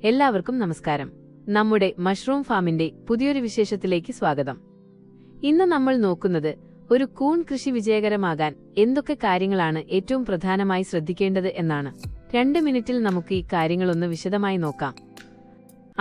എല്ലാവർക്കും നമസ്കാരം. നമ്മുടെ മഷ്റൂം ഫാമിന്റെ പുതിയൊരു വിശേഷത്തിലേക്ക് സ്വാഗതം. ഇന്ന് നമ്മൾ നോക്കുന്നത് ഒരു കൂൺ കൃഷി വിജയകരമാകാൻ എന്തൊക്കെ കാര്യങ്ങളാണ് ഏറ്റവും പ്രധാനമായി ശ്രദ്ധിക്കേണ്ടത് എന്നാണ്. 2 മിനിറ്റിൽ നമുക്ക് ഈ കാര്യങ്ങളൊന്ന് വിശദമായി നോക്കാം.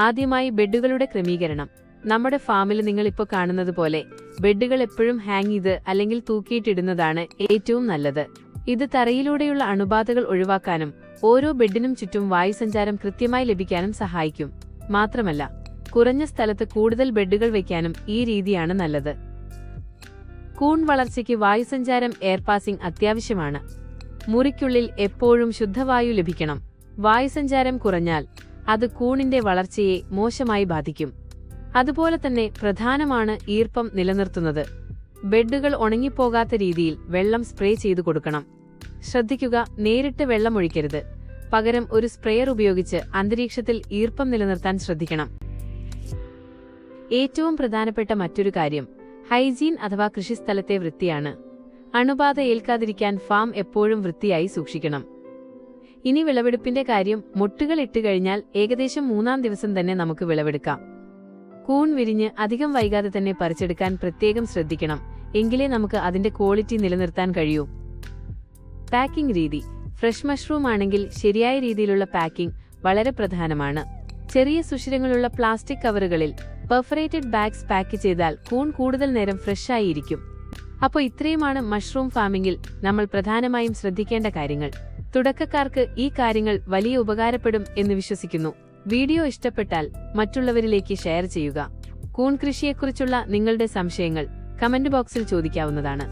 ആദ്യമായി ബെഡുകളുടെ ക്രമീകരണം. നമ്മുടെ ഫാമിൽ നിങ്ങളിപ്പോൾ കാണുന്നത് പോലെ ബെഡുകൾ എപ്പോഴും ഹാങ് ചെയ്ത് അല്ലെങ്കിൽ തൂക്കിയിട്ടിടുന്നതാണ് ഏറ്റവും നല്ലത്. ഇത് തറയിലൂടെയുള്ള അണുബാധകൾ ഒഴിവാക്കാനും ഓരോ ബെഡിനും ചുറ്റും വായുസഞ്ചാരം കൃത്യമായി ലഭിക്കാനും സഹായിക്കും. മാത്രമല്ല, കുറഞ്ഞ സ്ഥലത്ത് കൂടുതൽ ബെഡുകൾ വയ്ക്കാനും ഈ രീതിയാണ് നല്ലത്. കൂൺ വളർച്ചയ്ക്ക് വായുസഞ്ചാരം എയർ പാസിംഗ് അത്യാവശ്യമാണ്. മുറിക്കുള്ളിൽ എപ്പോഴും ശുദ്ധവായു ലഭിക്കണം. വായുസഞ്ചാരം കുറഞ്ഞാൽ അത് കൂണിന്റെ വളർച്ചയെ മോശമായി ബാധിക്കും. അതുപോലെ തന്നെ പ്രധാനമാണ് ഈർപ്പം നിലനിർത്തുന്നത്. ബെഡുകൾ ഉണങ്ങിപ്പോകാത്ത രീതിയിൽ വെള്ളം സ്പ്രേ ചെയ്തു കൊടുക്കണം. ശ്രദ്ധിക്കുക, നേരിട്ട് വെള്ളം ഒഴിക്കരുത്. പകരം ഒരു സ്പ്രേയർ ഉപയോഗിച്ച് അന്തരീക്ഷത്തിൽ ഈർപ്പം നിലനിർത്താൻ ശ്രദ്ധിക്കണം. ഏറ്റവും പ്രധാനപ്പെട്ട മറ്റൊരു കാര്യം ഹൈജീൻ അഥവാ കൃഷിസ്ഥലത്തെ വൃത്തിയാണ്. അണുബാധ ഏൽക്കാതിരിക്കാൻ ഫാം എപ്പോഴും വൃത്തിയായി സൂക്ഷിക്കണം. ഇനി വിളവെടുപ്പിന്റെ കാര്യം. മുട്ടുകൾ ഇട്ടുകഴിഞ്ഞാൽ ഏകദേശം 3-ാം ദിവസം തന്നെ നമുക്ക് വിളവെടുക്കാം. കൂൺ വിരിഞ്ഞ് അധികം വൈകാതെ തന്നെ പറിച്ചെടുക്കാൻ പ്രത്യേകം ശ്രദ്ധിക്കണം. എങ്കിലേ നമുക്ക് അതിന്റെ ക്വാളിറ്റി നിലനിർത്താൻ കഴിയൂ. പാക്കിംഗ് രീതി. ഫ്രഷ് മഷ്റൂം ആണെങ്കിൽ ശരിയായ രീതിയിലുള്ള പാക്കിംഗ് വളരെ പ്രധാനമാണ്. ചെറിയ സുഷിരങ്ങളുള്ള പ്ലാസ്റ്റിക് കവറുകളിൽ പെർഫറേറ്റഡ് ബാഗ്സ് പാക്ക് ചെയ്താൽ കൂൺ കൂടുതൽ നേരം ഫ്രഷായി ഇരിക്കും. അപ്പോൾ ഇത്രയുമാണ് മഷ്റൂം ഫാമിംഗിൽ നമ്മൾ പ്രധാനമായും ശ്രദ്ധിക്കേണ്ട കാര്യങ്ങൾ. തുടക്കക്കാർക്ക് ഈ കാര്യങ്ങൾ വലിയ ഉപകാരപ്പെടും എന്ന് വിശ്വസിക്കുന്നു. വീഡിയോ ഇഷ്ടപ്പെട്ടാൽ മറ്റുള്ളവരിലേക്ക് ഷെയർ ചെയ്യുക. കൂൺ കൃഷിയെക്കുറിച്ചുള്ള നിങ്ങളുടെ സംശയങ്ങൾ കമന്റ് ബോക്സിൽ ചോദിക്കാവുന്നതാണ്.